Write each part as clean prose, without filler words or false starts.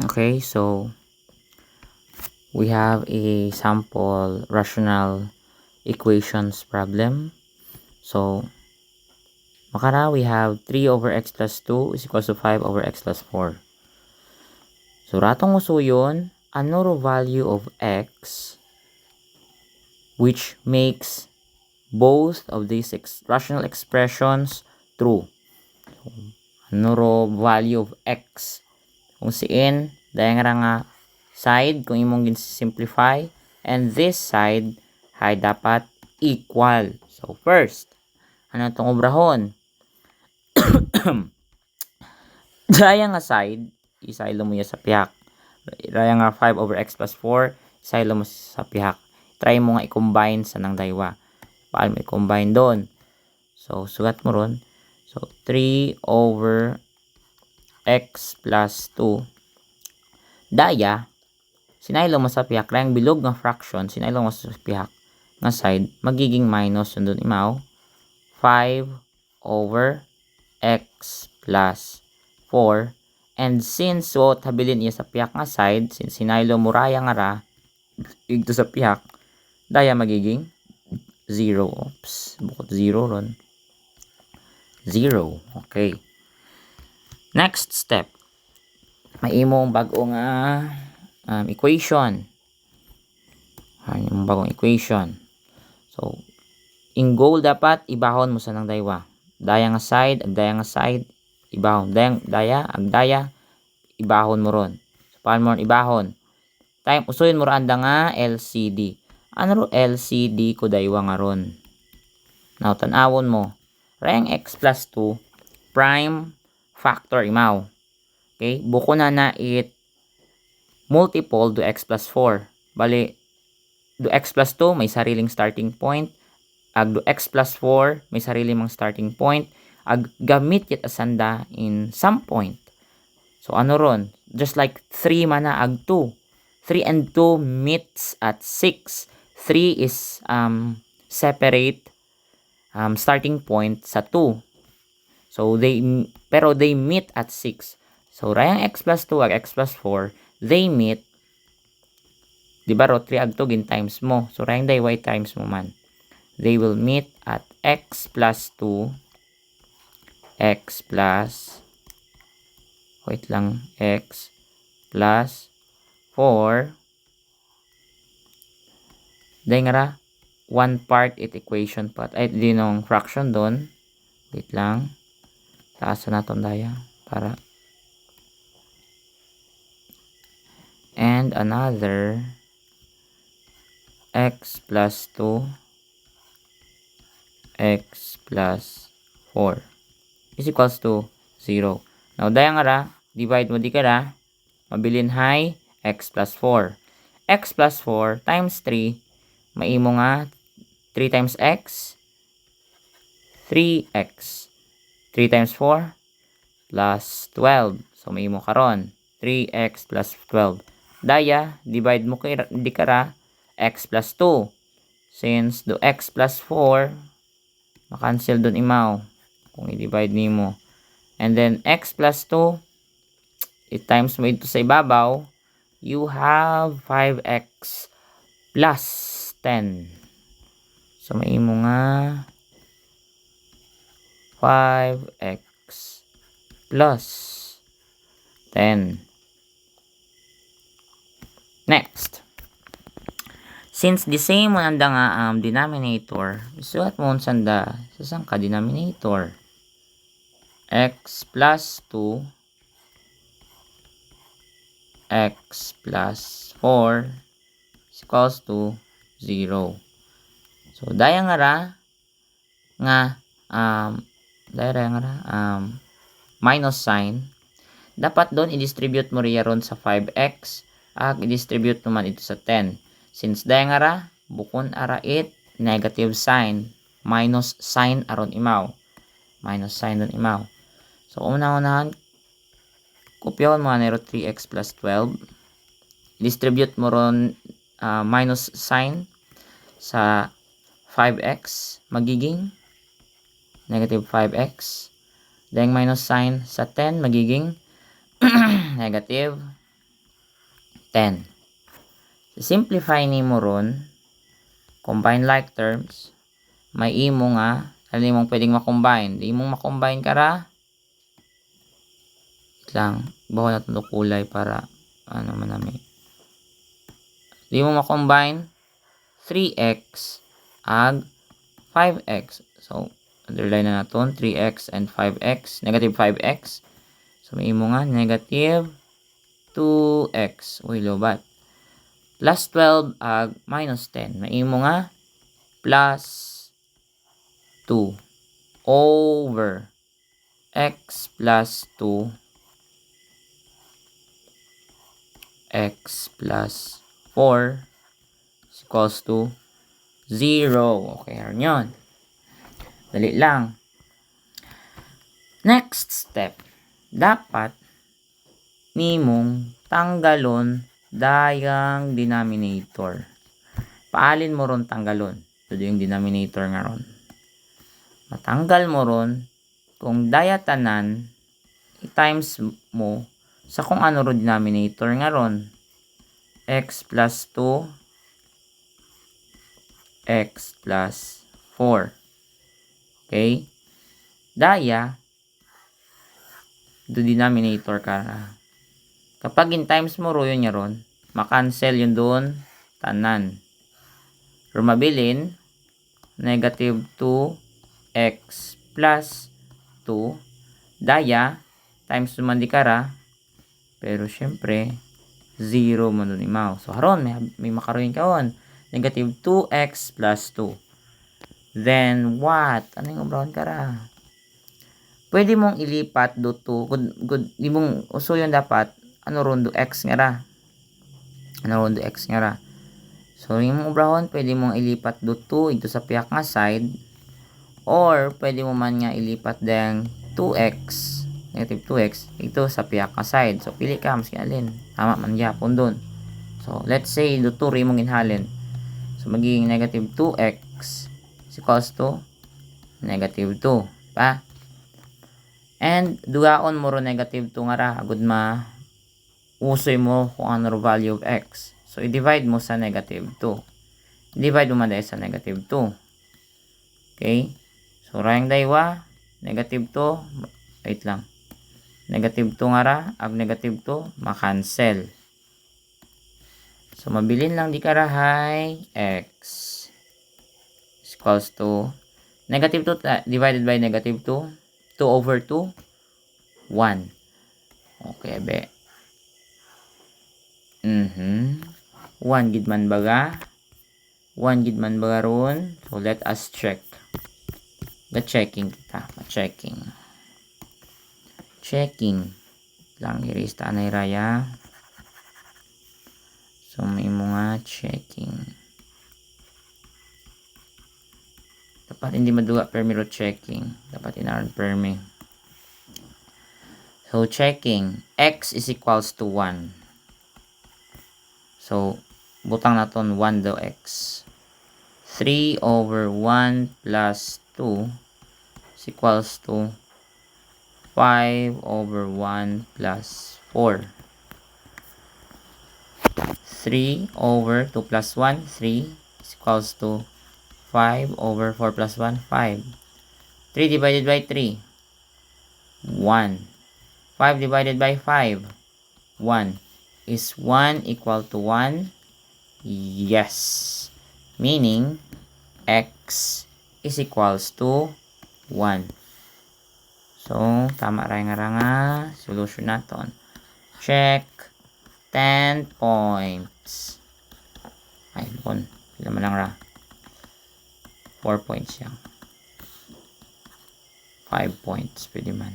Okay, so we have a sample rational equations problem. So makara, we have 3 over x plus 2 is equals to 5 over x plus 4. So ratong usuyon, ano value of x which makes both of these rational expressions true. So, ano value of x kung siin dahil nga side kung imong simplify and this side ay dapat equal. So first, ano itong obrahon? Daya nga side, isaylo mo sa pihak. Daya nga 5 over x plus 4, isaylo mo sa pihak. Try mo nga i-combine sa nang daywa. Paano mo i-combine doon? So, sugat mo ron. So, 3 over x plus 2. Daya, sinaylo mo sa pihak. Dahil bilog ng fraction, sinaylo mo sa pihak nga side, magiging minus yung doon imaw. 5 over x plus 4. And since so habilin iya sa pihak nga side, since sinaylo mo raya nga ra dito sa pihak, daya magiging 0. Oops, bukod 0 ron. 0. Okay. Next step. May imong bagong equation. Yung bagong equation. So, in goal dapat ibahon mo sa nang daywa. Daya nga side, ag daya nga side, ibahon. Daya, ag daya, ibahon mo ron. So, paano mo ibahon? Time, usuyin mo ron nga LCD. Ano ro LCD ko daywa nga ron? Now, tanawon mo. Rayang x plus 2, prime factor imaw. Okay? Buko na it multiple do x plus 4. Bali, do x plus 2 may sariling starting point. Ag do x plus 4 may sarili mang starting point. Ag gamit yet asanda in some point. So ano ron? Just like 3 mana ag 2. 3 and 2 meets at 6. 3 is separate starting point sa 2. So they meet at 6. So rayang x plus 2 ag x plus 4, they meet, di ba ro 3 ag 2 gin times mo. So rayang day y times mo man. They will meet at x plus 2, x plus, wait lang, x plus 4. Dahil nga ra, one part it equation part. Ay, di nung fraction doon. Wait lang. Taasan na itong daya para. And another x plus 2, x plus 4 is equals to 0. Now, daya nga ra, divide mo di ka ra, mabilin hay x plus 4. X plus 4 times 3, maimo nga 3 times x, 3x. 3 times 4 plus 12. So, maimo karon 3x plus 12. Daya, divide mo di ka ra, x plus 2. Since do x plus 4, makancel dun imaw kung i-divide nimo. And then x plus 2, it times mo ito sa ibabaw, you have 5x plus 10. So maimo nga 5x plus 10. Next. Since the same mo nanda nga denominator, isulat mo sanda sa isang ka-denominator. X plus 2, x plus 4 is equals to 0. So, daya nga ra, minus sign, dapat doon i-distribute mo riya ron sa 5x, i-distribute naman ito sa 10. Since daya nga ra, bukon ara it, negative sign, minus sign aron imaw. Minus sign doon imaw. So, una-unahan, kopyahon mo na 3x plus 12. Distribute mo ron minus sign sa 5x, magiging negative 5x. Then minus sign sa 10, magiging negative 10. Simplify ni mo ron, combine like terms, may imo nga, alin mong pwedeng makombine. Di mong makombine kara, lang, bawa na ito kulay para, ano man namin. Di mo makombine, 3x ag 5x. So, underline na natin, 3x and 5x, negative 5x. So, may imo nga, negative 2x. Uy, lobat. Plus 12 ag minus 10. May imo nga plus 2 over x plus 2 x plus 4 is equals to 0. Okay, haron yun. Dali lang. Next step. Dapat nimong tanggalon dayang denominator. Paalin mo ron tanggalon. Ito yung denominator nga ron. Matanggal mo ron kung daya tanan i-times mo sa kung ano ron denominator nga ron. X plus 2 x plus 4. Okay? Daya do denominator ka. Kapag in times mo ro yun nga ron, makancel yun doon tanan. Rumabilin, negative 2x plus 2. Daya, times naman di kara. Pero syempre, 0 man doon imaw. So haron, may makaroon kaon. Negative 2x plus 2. Then, what? Ano yung obrown kara? Pwede mong ilipat do 2. Good. Di mong uso yun dapat. Ano ron do x nga ra? Ano ron do x nga ra? So, yung obrahon, pwede mong ilipat do 2 ito sa piyak nga side. Or, pwede mo man nga ilipat dang 2x, negative 2x, ito sa piyak nga side. So, pili ka, maski alin. Tama man yapon dun. So, let's say, do 2 rin mong inhalin. So, magiging negative 2x is equals to negative 2. Pa? And, dugaon mo ro negative 2 nga ra. Agud usoy mo kung ano value of x. So, i-divide mo sa negative 2. I-divide mo man dahil sa negative 2. Okay? So, rayang daywa, negative 2, wait lang. Negative 2 nga ra, ag negative 2, makancel. So, mabilin lang di karahay, x is equals to negative 2 divided by negative 2, 2 over 2, 1. Okay, be. 1 gid man baga. 1 gid man baga ron. So, let us check. Checking kita. Checking. Checking. Lang irista anay raya. So, may mga checking. Dapat hindi maduga permi ro checking. Dapat inaran permi. So, checking. X is equals to 1. So, butang naton 1 daw x. 3 over 1 plus 2 is equals to 5 over 1 plus 4. 3 over 2 plus 1, 3 is equals to 5 over 4 plus 1, 5. 3 divided by 3, 1. 5 divided by 5, 1. Is 1 equal to 1? Yes. Meaning, x is equals to 1. So, tama rin nga solution naton. Check 10 points. Ay, bon. Pila man lang ra. 4 points yan. 5 points. Pwede man.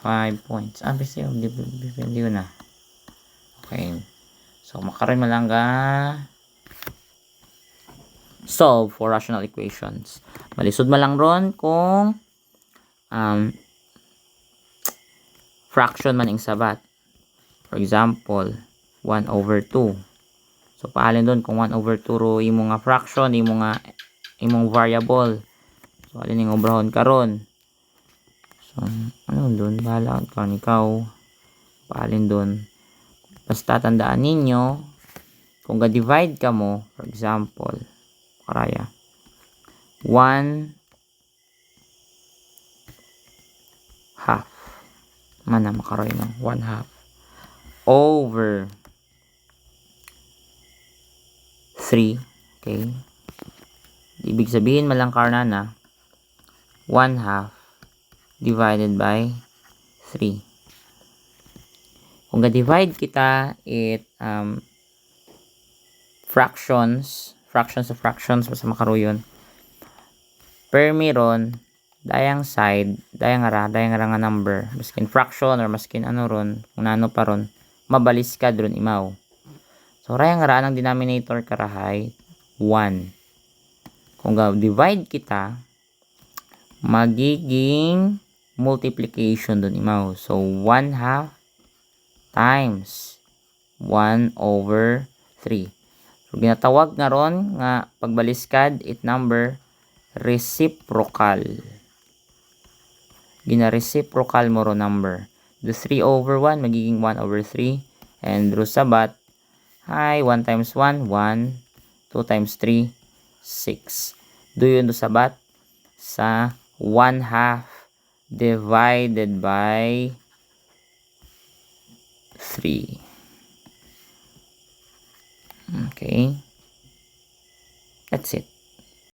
5 points. Basta yun. Hindi ko na. Okay. So, makaroon mo lang solve for rational equations. Malisod mo lang ron kung fraction man ang sabat. For example, 1 over 2. So, paalin doon kung 1 over 2 ro imong nga fraction, imong variable. So, alin yung obrahon karon. So, ano doon? Bahala ka ikaw. Paalin doon. Basta tandaan ninyo, kung ga-divide ka mo, for example, karaya, 1/2. Mana makaroy ng 1/2 over 3. Okay? Ibig sabihin malangkar na 1/2 divided by 3. Kung ga-divide kita, fractions of fractions, basta makaroon. Per meron, dayang side, dayang ara nga number, maskin fraction or maskin ano ron, kung nano pa ron, mabalis ka dron imaw. So, rayang ara ang denominator karahay, 1. Kung ga-divide kita, magiging multiplication dun imaw. So, 1/2 times 1/3. So, ginatawag nga ron nga pagbaliskad it number reciprocal. Gina-reciprocal mo ron number. The 3/1 magiging 1/3. And ro sabat, 1 times 1, 1. 2 times 3, 6. Do yun do sabat sa 1/2 divided by 3. Okay. That's it.